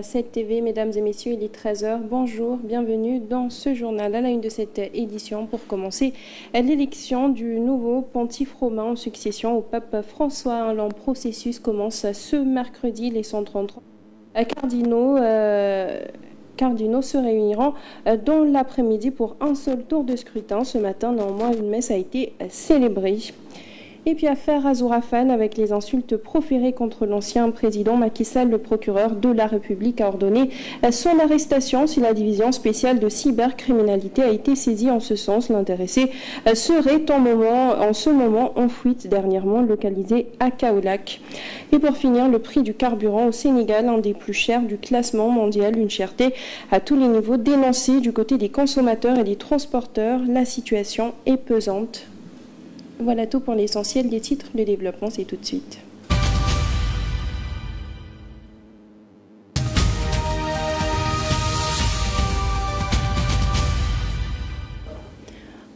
7TV, mesdames et messieurs, il est 13 h. Bonjour, bienvenue dans ce journal. À la une de cette édition, pour commencer, l'élection du nouveau pontife romain en succession au pape François. Un long processus commence ce mercredi. Les 133 cardinaux se réuniront dans l'après-midi pour un seul tour de scrutin. Ce matin, néanmoins, une messe a été célébrée. Et puis affaire Azourafane avec les insultes proférées contre l'ancien président Macky Sall, le procureur de la République a ordonné son arrestation si la division spéciale de cybercriminalité a été saisie en ce sens. L'intéressé serait en ce moment en fuite, dernièrement localisé à Kaolack. Et pour finir, le prix du carburant au Sénégal, un des plus chers du classement mondial, une cherté à tous les niveaux dénoncée du côté des consommateurs et des transporteurs. La situation est pesante. Voilà tout pour l'essentiel des titres. Le développement, c'est tout de suite.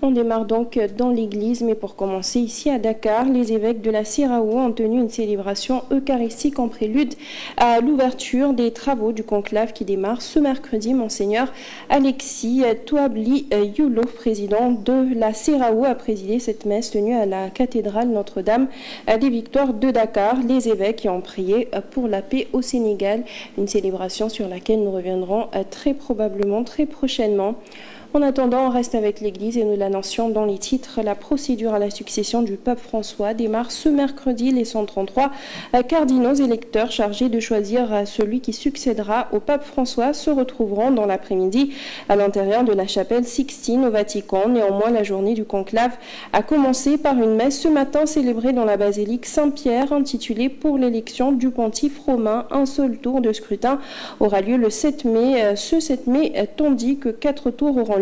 On démarre donc dans l'église, mais pour commencer ici à Dakar, les évêques de la CERAO ont tenu une célébration eucharistique en prélude à l'ouverture des travaux du conclave qui démarre ce mercredi. Monseigneur Alexis Touabli Youlo, président de la CERAO, a présidé cette messe tenue à la cathédrale Notre-Dame des Victoires de Dakar. Les évêques ont prié pour la paix au Sénégal, une célébration sur laquelle nous reviendrons très probablement très prochainement. En attendant, on reste avec l'Église et nous l'annoncions dans les titres. La procédure à la succession du pape François démarre ce mercredi. Les 133 cardinaux électeurs chargés de choisir celui qui succédera au pape François se retrouveront dans l'après-midi à l'intérieur de la chapelle Sixtine au Vatican. Néanmoins, la journée du conclave a commencé par une messe ce matin célébrée dans la basilique Saint-Pierre intitulée pour l'élection du pontife romain. Un seul tour de scrutin aura lieu le 7 mai. Ce 7 mai, tandis que 4 tours auront lieu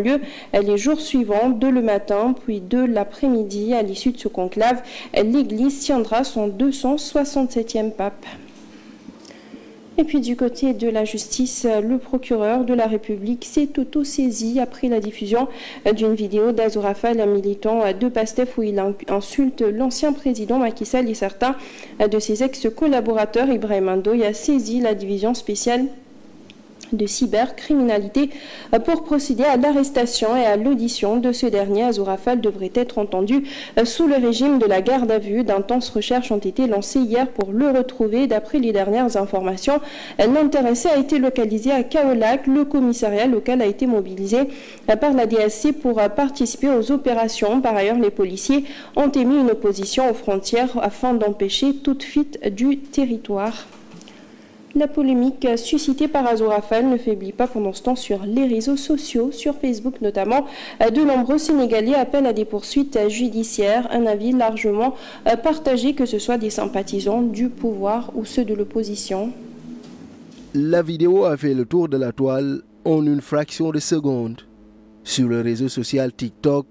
les jours suivants, de le matin puis de l'après-midi. À l'issue de ce conclave, l'Église tiendra son 267e pape. Et puis du côté de la justice, le procureur de la République s'est auto-saisi après la diffusion d'une vidéo d'Azourafane, un militant de PASTEF, où il insulte l'ancien président Macky Sall et certains de ses ex-collaborateurs. Ibrahim Ndoye a saisi la division spéciale de cybercriminalité pour procéder à l'arrestation et à l'audition de ce dernier. Azourafane devrait être entendu sous le régime de la garde à vue. D'intenses recherches ont été lancées hier pour le retrouver. D'après les dernières informations, l'intéressé a été localisé à Kaolack. Le commissariat local a été mobilisé par la DSC pour participer aux opérations. Par ailleurs, les policiers ont émis une opposition aux frontières afin d'empêcher toute fuite du territoire. La polémique suscitée par Azourafane ne faiblit pas pendant ce temps sur les réseaux sociaux, sur Facebook notamment. De nombreux Sénégalais appellent à des poursuites judiciaires, un avis largement partagé, que ce soit des sympathisants du pouvoir ou ceux de l'opposition. La vidéo a fait le tour de la toile en une fraction de seconde. Sur le réseau social TikTok,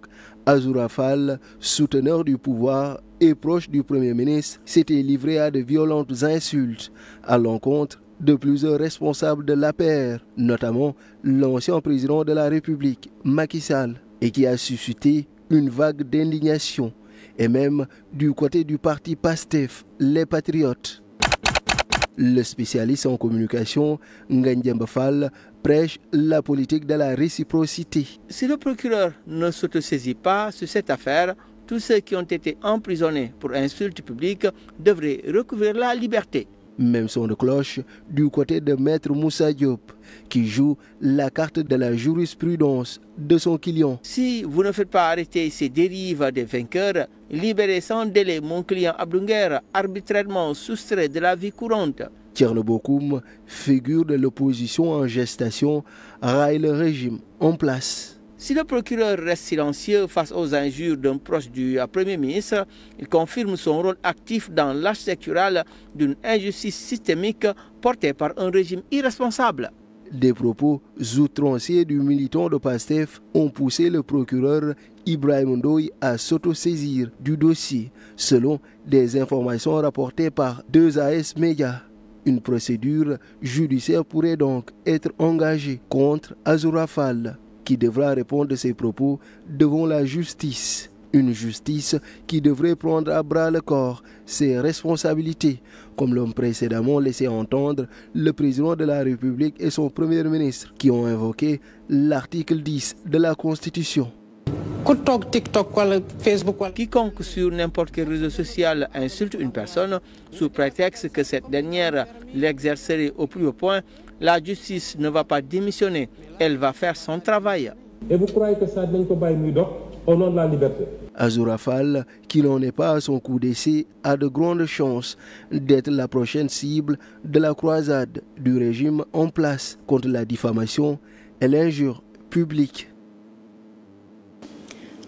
Azourafane, souteneur du pouvoir et proche du Premier ministre, s'était livré à de violentes insultes à l'encontre de plusieurs responsables de l'APR, notamment l'ancien président de la République, Macky Sall, et qui a suscité une vague d'indignation, et même du côté du parti PASTEF, les Patriotes. Le spécialiste en communication, Ngagne Fall, prêche la politique de la réciprocité. Si le procureur ne s'autosaisit pas sur cette affaire, tous ceux qui ont été emprisonnés pour insultes publiques devraient recouvrir la liberté. Même son de cloche du côté de Maître Moussa Diop, qui joue la carte de la jurisprudence de son client. Si vous ne faites pas arrêter ces dérives des vainqueurs, libérez sans délai mon client Abdounger, arbitrairement soustrait de la vie courante. Thierno Bokoum, figure de l'opposition en gestation, raille le régime en place. Si le procureur reste silencieux face aux injures d'un proche du Premier ministre, il confirme son rôle actif dans l'architectural d'une injustice systémique portée par un régime irresponsable. Des propos outranciers du militant de PASTEF ont poussé le procureur Ibrahim Ndoye à s'autosaisir du dossier, selon des informations rapportées par 2AS Média. Une procédure judiciaire pourrait donc être engagée contre Azourafane, qui devra répondre de ses propos devant la justice. Une justice qui devrait prendre à bras le corps ses responsabilités, comme l'ont précédemment laissé entendre le président de la République et son premier ministre, qui ont invoqué l'article 10 de la Constitution. Quiconque sur n'importe quel réseau social insulte une personne sous prétexte que cette dernière l'exercerait au plus haut point, la justice ne va pas démissionner, elle va faire son travail. Et vous croyez que ça ne peut pas être au nom de la liberté? Azoura Fall, qui n'en est pas à son coup d'essai, a de grandes chances d'être la prochaine cible de la croisade du régime en place contre la diffamation et l'injure publique.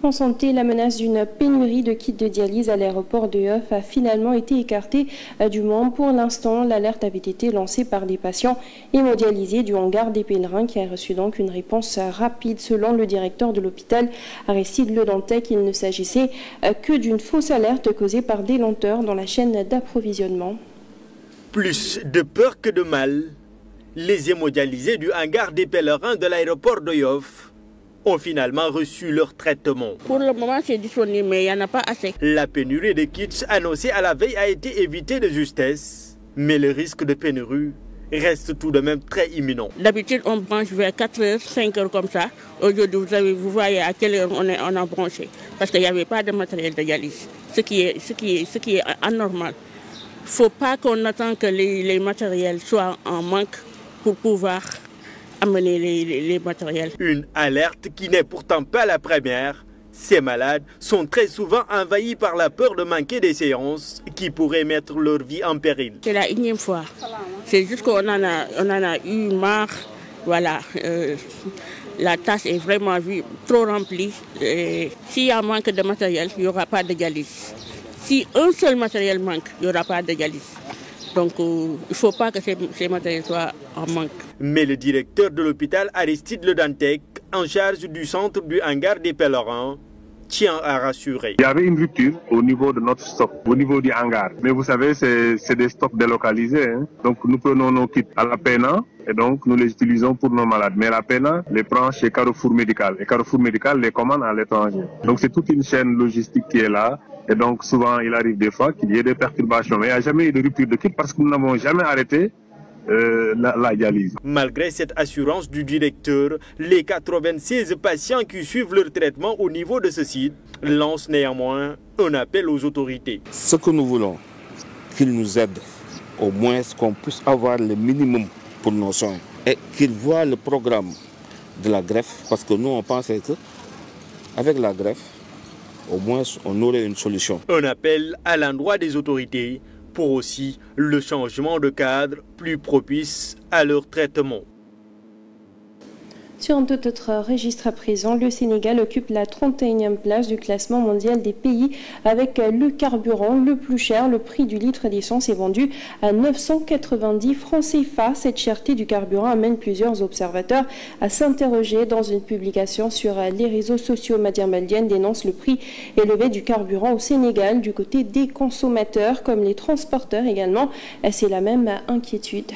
En santé, la menace d'une pénurie de kits de dialyse à l'aéroport de Yoff a finalement été écartée du monde. Pour l'instant, l'alerte avait été lancée par des patients hémodialysés du hangar des pèlerins qui a reçu donc une réponse rapide. Selon le directeur de l'hôpital, Aristide Le Dantec, il ne s'agissait que d'une fausse alerte causée par des lenteurs dans la chaîne d'approvisionnement. Plus de peur que de mal, les hémodialysés du hangar des pèlerins de l'aéroport de Yoff ont finalement reçu leur traitement. Pour le moment, c'est disponible, mais il n'y en a pas assez. La pénurie de kits annoncée à la veille a été évitée de justesse, mais le risque de pénurie reste tout de même très imminent. D'habitude, on branche vers 4h, 5h comme ça. Aujourd'hui, vous voyez à quelle heure on a branché, parce qu'il n'y avait pas de matériel de dialyse, ce qui est anormal. Il ne faut pas qu'on attende que les matériels soient en manque pour pouvoir amener les matériels. Une alerte qui n'est pourtant pas la première. Ces malades sont très souvent envahis par la peur de manquer des séances qui pourraient mettre leur vie en péril. C'est la énième fois. C'est juste qu'on en a eu marre. Voilà. La tâche est vraiment trop remplie. S'il y a un manque de matériel, il n'y aura pas de dialyse. Si un seul matériel manque, il n'y aura pas de dialyse. Donc, il ne faut pas que ces matériels soient en manque. Mais le directeur de l'hôpital Aristide Le Dantec, en charge du centre du hangar des pèlerins, tient à rassurer. Il y avait une rupture au niveau de notre stock, au niveau du hangar. Mais vous savez, c'est des stocks délocalisés. Hein. Donc, nous prenons nos kits à la PENA et donc nous les utilisons pour nos malades. Mais la PENA les prend chez Carrefour Médical. Et Carrefour Médical les commande à l'étranger. Donc, c'est toute une chaîne logistique qui est là. Et donc, souvent, il arrive des fois qu'il y ait des perturbations. Mais il n'y a jamais eu de rupture de kit parce que nous n'avons jamais arrêté la dialyse. Malgré cette assurance du directeur, les 96 patients qui suivent leur traitement au niveau de ce site lancent néanmoins un appel aux autorités. Ce que nous voulons, qu'ils nous aident, au moins qu'on puisse avoir le minimum pour nos soins et qu'ils voient le programme de la greffe, parce que nous on pensait qu'avec la greffe, au moins on aurait une solution. Un appel à l'endroit des autorités pour aussi le changement de cadre plus propice à leur traitement. Sur un tout autre registre à présent, le Sénégal occupe la 31e place du classement mondial des pays avec le carburant le plus cher. Le prix du litre d'essence est vendu à 990 francs CFA. Cette cherté du carburant amène plusieurs observateurs à s'interroger. Dans une publication sur les réseaux sociaux, Madiam Baldienne dénonce le prix élevé du carburant au Sénégal du côté des consommateurs comme les transporteurs également. C'est la même inquiétude.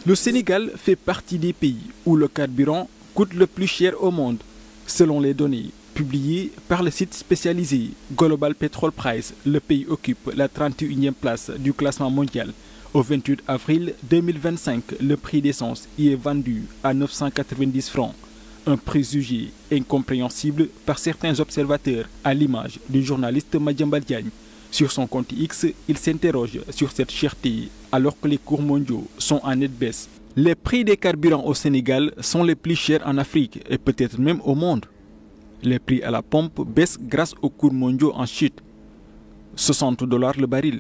Le Sénégal fait partie des pays où le carburant coûte le plus cher au monde, selon les données publiées par le site spécialisé Global Petrol Price. Le pays occupe la 31e place du classement mondial. Au 28 avril 2025, le prix d'essence y est vendu à 990 francs, un prix jugé incompréhensible par certains observateurs, à l'image du journaliste Madiam Baldienne. Sur son compte X, il s'interroge sur cette cherté alors que les cours mondiaux sont en nette baisse. Les prix des carburants au Sénégal sont les plus chers en Afrique et peut-être même au monde. Les prix à la pompe baissent grâce aux cours mondiaux en chute. 60 $ le baril.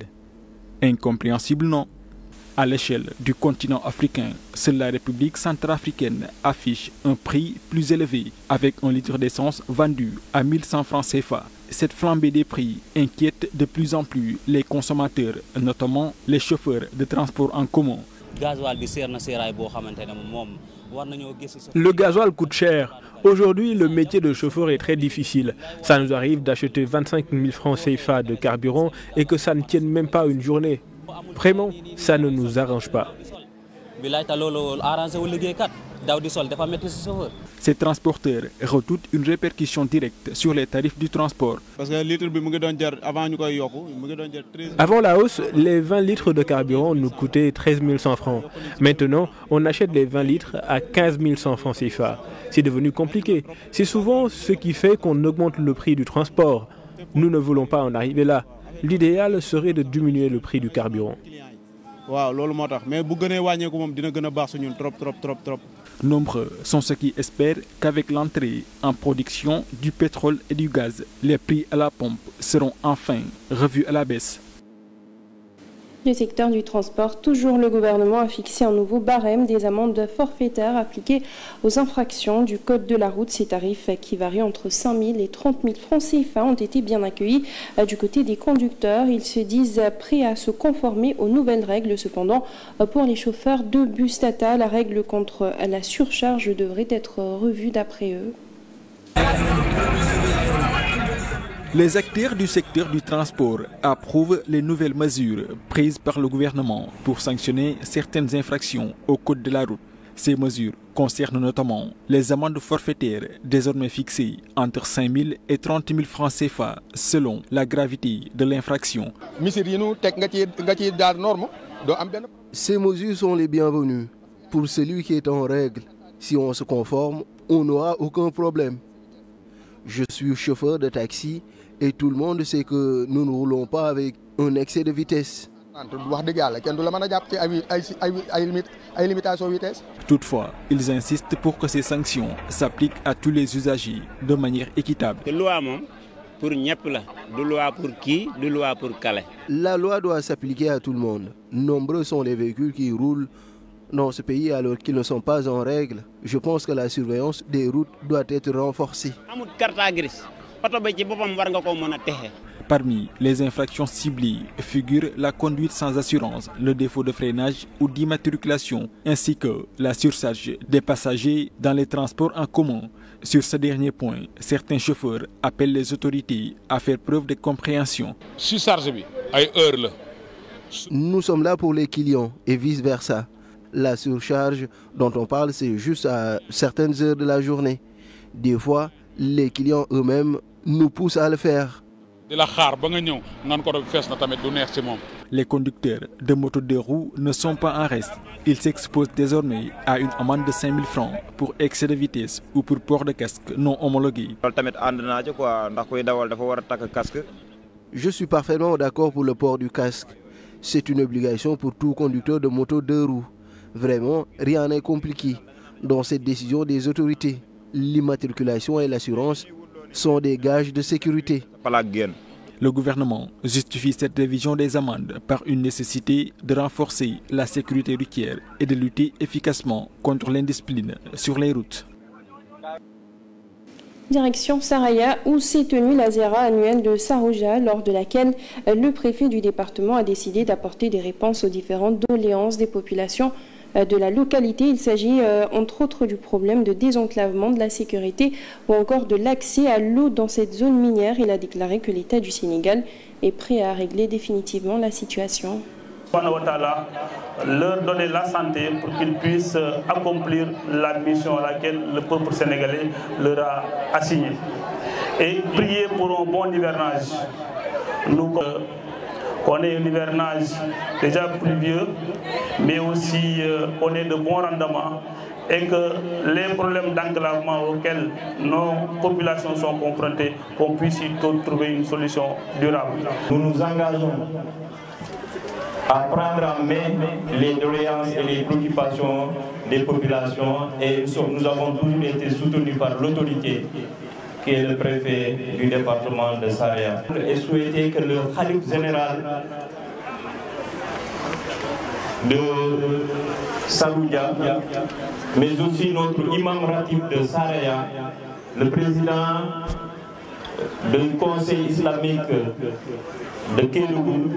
Incompréhensible, non? À l'échelle du continent africain, seule la République centrafricaine affiche un prix plus élevé, avec un litre d'essence vendu à 1100 francs CFA. Cette flambée des prix inquiète de plus en plus les consommateurs, notamment les chauffeurs de transport en commun. Le gasoil coûte cher. Aujourd'hui, le métier de chauffeur est très difficile. Ça nous arrive d'acheter 25 000 francs CFA de carburant et que ça ne tienne même pas une journée. Vraiment, ça ne nous arrange pas. Ces transporteurs redoutent une répercussion directe sur les tarifs du transport. Avant la hausse, les 20 litres de carburant nous coûtaient 13 100 francs. Maintenant, on achète les 20 litres à 15 100 francs CFA. C'est devenu compliqué. C'est souvent ce qui fait qu'on augmente le prix du transport. Nous ne voulons pas en arriver là. L'idéal serait de diminuer le prix du carburant. Nombreux sont ceux qui espèrent qu'avec l'entrée en production du pétrole et du gaz, les prix à la pompe seront enfin revus à la baisse. Du secteur du transport, toujours le gouvernement a fixé un nouveau barème des amendes forfaitaires appliquées aux infractions du code de la route. Ces tarifs qui varient entre 5 000 et 30 000 francs CFA ont été bien accueillis du côté des conducteurs. Ils se disent prêts à se conformer aux nouvelles règles. Cependant, pour les chauffeurs de bus Tata, la règle contre la surcharge devrait être revue d'après eux. Les acteurs du secteur du transport approuvent les nouvelles mesures prises par le gouvernement pour sanctionner certaines infractions au code de la route. Ces mesures concernent notamment les amendes forfaitaires désormais fixées entre 5 000 et 30 000 francs CFA selon la gravité de l'infraction. Ces mesures sont les bienvenues. Pour celui qui est en règle, si on se conforme, on n'aura aucun problème. Je suis chauffeur de taxi et tout le monde sait que nous ne roulons pas avec un excès de vitesse. Toutefois, ils insistent pour que ces sanctions s'appliquent à tous les usagers de manière équitable. La loi doit s'appliquer à tout le monde. Nombreux sont les véhicules qui roulent dans ce pays alors qu'ils ne sont pas en règle. Je pense que la surveillance des routes doit être renforcée. Parmi les infractions ciblées figurent la conduite sans assurance, le défaut de freinage ou d'immatriculation, ainsi que la surcharge des passagers dans les transports en commun. Sur ce dernier point, certains chauffeurs appellent les autorités à faire preuve de compréhension. Nous sommes là pour les clients et vice-versa. La surcharge dont on parle, c'est juste à certaines heures de la journée. Des fois, les clients eux-mêmes nous poussent à le faire. Les conducteurs de motos de roues ne sont pas en reste. Ils s'exposent désormais à une amende de 5 000 francs pour excès de vitesse ou pour port de casque non homologué. Je suis parfaitement d'accord pour le port du casque. C'est une obligation pour tout conducteur de moto de roues. Vraiment, rien n'est compliqué dans cette décision des autorités. L'immatriculation et l'assurance sont des gages de sécurité. Le gouvernement justifie cette révision des amendes par une nécessité de renforcer la sécurité routière et de lutter efficacement contre l'indiscipline sur les routes. Direction Saraya, où s'est tenue la Zéra annuelle de Sarouja, lors de laquelle le préfet du département a décidé d'apporter des réponses aux différentes doléances des populations de la localité. Il s'agit entre autres du problème de désenclavement, de la sécurité ou encore de l'accès à l'eau dans cette zone minière. Il a déclaré que l'État du Sénégal est prêt à régler définitivement la situation. Leur donner la santé pour qu'ils puissent accomplir la mission à laquelle le peuple sénégalais leur a assigné. Et prier pour un bon hivernage. Nous qu'on ait un hivernage déjà pluvieux, mais aussi qu'on ait de bons rendements et que les problèmes d'enclavement auxquels nos populations sont confrontées, qu'on puisse y trouver une solution durable. Nous nous engageons à prendre en main les doléances et les préoccupations des populations et nous avons toujours été soutenus par l'autorité qui est le préfet du département de Saraya et souhaiter que le khalife général de Sarouja, mais aussi notre imam ratib de Saraya, le président du conseil islamique de Kédougou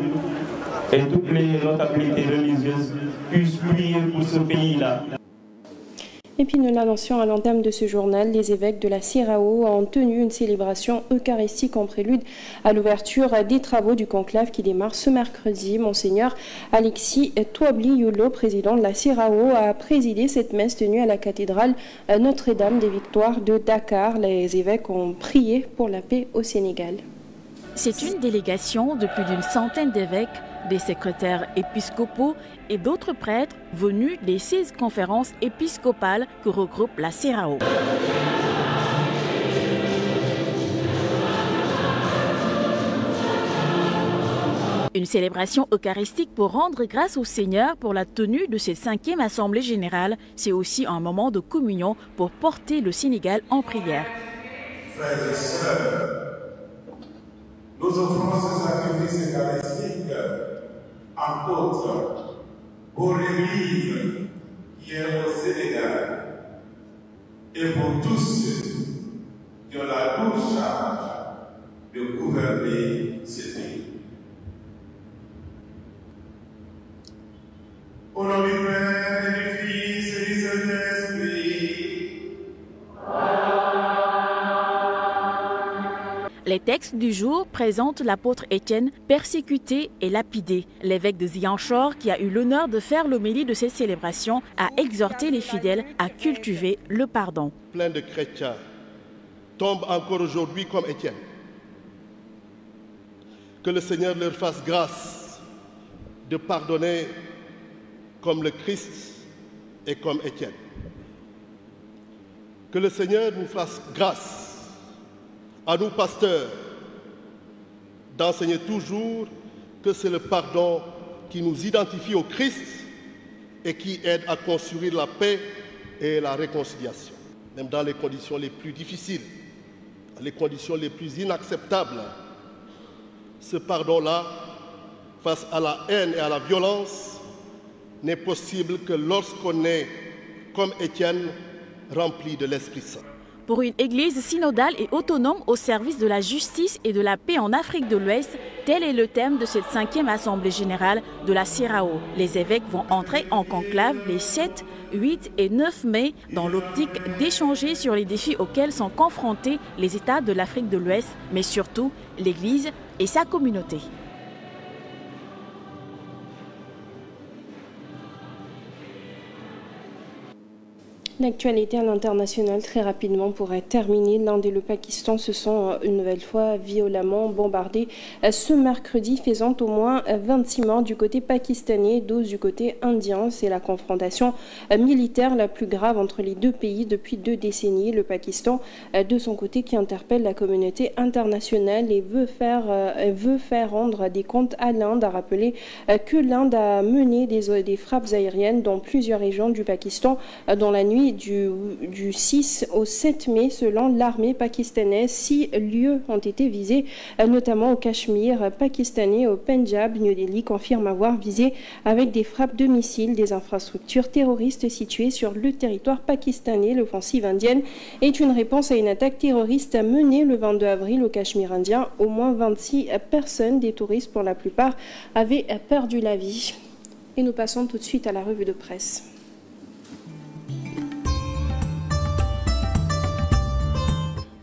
et toutes les notabilités religieuses puissent prier pour ce pays-là. Et puis nous l'annoncions à l'entame de ce journal, les évêques de la CIRAO ont tenu une célébration eucharistique en prélude à l'ouverture des travaux du conclave qui démarre ce mercredi. Monseigneur Alexis Touabli-Yulo, président de la CIRAO, a présidé cette messe tenue à la cathédrale Notre-Dame des Victoires de Dakar. Les évêques ont prié pour la paix au Sénégal. C'est une délégation de plus d'une centaine d'évêques, des secrétaires épiscopaux et d'autres prêtres venus des 16 conférences épiscopales que regroupe la CIRAO. Une célébration eucharistique pour rendre grâce au Seigneur pour la tenue de cette 5e Assemblée générale. C'est aussi un moment de communion pour porter le Sénégal en prière. Frères et sœurs, nous offrons ce sacrifice eucharistique en autres pour l'Église qui est au Sénégal et pour tous ceux qui ont la lourde charge de gouverner ce pays. Au nom du Père et du Fils et du Saint-Esprit. Les textes du jour présentent l'apôtre Étienne persécuté et lapidé. L'évêque de Ziguinchor, qui a eu l'honneur de faire l'homélie de cette célébration, a exhorté les fidèles à cultiver le pardon. Plein de chrétiens tombent encore aujourd'hui comme Étienne. Que le Seigneur leur fasse grâce de pardonner comme le Christ et comme Étienne. Que le Seigneur nous fasse grâce à nous, pasteurs, d'enseigner toujours que c'est le pardon qui nous identifie au Christ et qui aide à construire la paix et la réconciliation. Même dans les conditions les plus difficiles, les conditions les plus inacceptables, ce pardon-là, face à la haine et à la violence, n'est possible que lorsqu'on est, comme Étienne, rempli de l'Esprit Saint. Pour une église synodale et autonome au service de la justice et de la paix en Afrique de l'Ouest, tel est le thème de cette 5e Assemblée générale de la CIRAO. Les évêques vont entrer en conclave les 7, 8 et 9 mai dans l'optique d'échanger sur les défis auxquels sont confrontés les États de l'Afrique de l'Ouest, mais surtout l'Église et sa communauté. L'actualité à l'international, très rapidement, pourrait terminer. L'Inde et le Pakistan se sont une nouvelle fois violemment bombardés ce mercredi, faisant au moins 26 morts du côté pakistanais et 12 du côté indien. C'est la confrontation militaire la plus grave entre les deux pays depuis 2 décennies. Le Pakistan, de son côté, qui interpelle la communauté internationale et veut faire rendre des comptes à l'Inde, a rappelé que l'Inde a mené des frappes aériennes dans plusieurs régions du Pakistan dans la nuit du 6 au 7 mai, selon l'armée pakistanaise. 6 lieux ont été visés, notamment au Cachemire pakistanais, au Pendjab. New Delhi confirme avoir visé avec des frappes de missiles des infrastructures terroristes situées sur le territoire pakistanais. L'offensive indienne est une réponse à une attaque terroriste menée le 22 avril au Cachemire indien. Au moins 26 personnes, des touristes pour la plupart, avaient perdu la vie. Et nous passons tout de suite à la revue de presse.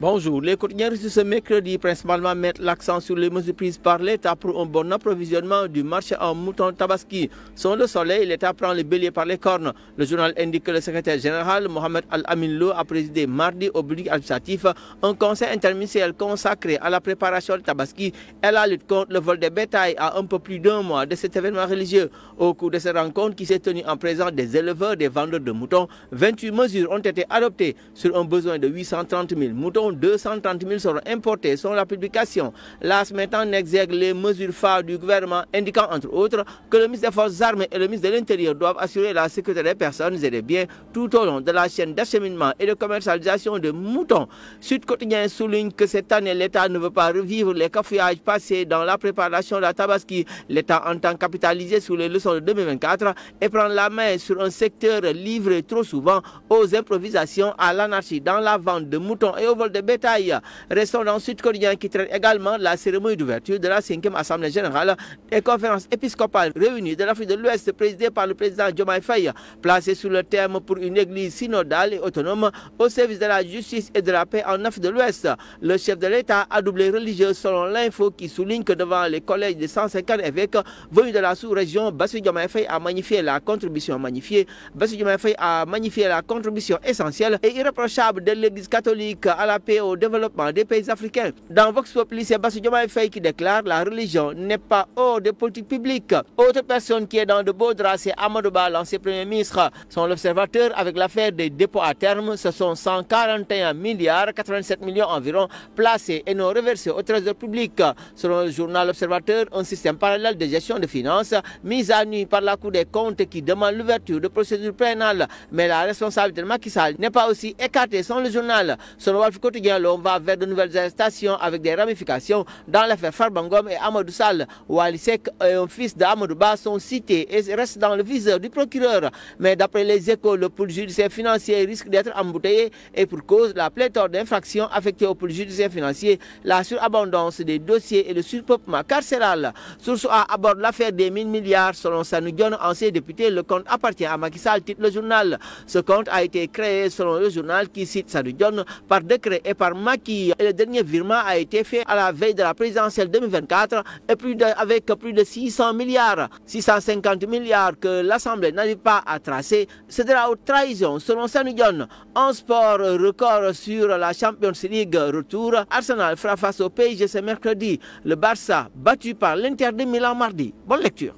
Bonjour. Les quotidiens reçus ce mercredi principalement mettent l'accent sur les mesures prises par l'État pour un bon approvisionnement du marché en moutons tabaski. Selon le Soleil, l'État prend le bélier par les cornes. Le journal indique que le secrétaire général Mohamed Al-Amin Lo a présidé mardi au bureau administratif un conseil interministériel consacré à la préparation du tabaski et à la lutte contre le vol des bétails à un peu plus d'1 mois de cet événement religieux. Au cours de cette rencontre qui s'est tenue en présence des éleveurs, des vendeurs de moutons, 28 mesures ont été adoptées sur un besoin de 830 000 moutons. 230 000 seront importés selon la publication. L'AS mettant en exergue les mesures phares du gouvernement, indiquant entre autres que le ministre des Forces armées et le ministre de l'Intérieur doivent assurer la sécurité des personnes et des biens tout au long de la chaîne d'acheminement et de commercialisation de moutons. Sud Quotidien souligne que cette année, l'État ne veut pas revivre les cafouillages passés dans la préparation de la tabaski. L'État entend capitaliser sur les leçons de 2024 et prendre la main sur un secteur livré trop souvent aux improvisations, à l'anarchie dans la vente de moutons et au vol de bétail. Restons dans le Sud Quotidien qui traite également de la cérémonie d'ouverture de la 5e Assemblée générale des conférences épiscopales réunies de l'Afrique de l'Ouest présidée par le président Diomaye Faye, placée sous le thème pour une église synodale et autonome au service de la justice et de la paix en Afrique de l'Ouest. Le chef de l'État a doublé religieux selon l'info qui souligne que devant les collèges de 150 évêques venus de la sous-région, Bassirou Diomaye Faye a magnifié la contribution essentielle et irréprochable de l'Église catholique à la paix et au développement des pays africains. Dans Vox Populi, c'est Bassirou Diomaye Faye qui déclare la religion n'est pas hors des politiques publiques. Autre personne qui est dans de beaux draps, c'est Amadou Ba, l'ancien Premier ministre. Son observateur avec l'affaire des dépôts à terme, ce sont 141 milliards, 87 millions environ placés et non reversés au trésor public. Selon le journal Observateur, un système parallèle de gestion de finances mis à nu par la Cour des comptes qui demande l'ouverture de procédures pénales. Mais la responsabilité de Macky Sall n'est pas aussi écartée selon le journal. Selon Walf Quotidien, l'on va vers de nouvelles arrestations avec des ramifications dans l'affaire Farba Ngom et Amadou Sall. Wali Seck et un fils d'Amadou Ba sont cités et restent dans le viseur du procureur. Mais d'après les Échos, le pôle judiciaire financier risque d'être embouteillé et pour cause la pléthore d'infractions affectées au pôle judiciaire financier, la surabondance des dossiers et le surpeuplement carcéral. Source A aborde l'affaire des 1000 milliards. Selon Sanu Dione, ancien député, le compte appartient à Macky Sall, titre le journal. Ce compte a été créé, selon le journal qui cite Sanu Dione, par décret et par Macky. Et le dernier virement a été fait à la veille de la présidentielle 2024 et avec plus de 600 milliards. 650 milliards que l'Assemblée n'arrive pas à tracer. C'est de la haute trahison, selon Sanu Dione. En sport, record sur la Champions League retour. Arsenal fera face au PSG ce mercredi. Le Barça battu par l'Inter de Milan mardi. Bonne lecture.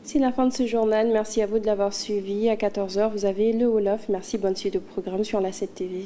C'est la fin de ce journal. Merci à vous de l'avoir suivi. À 14h, vous avez le Wolof. Merci, bonne suite de programme sur la 7 TV.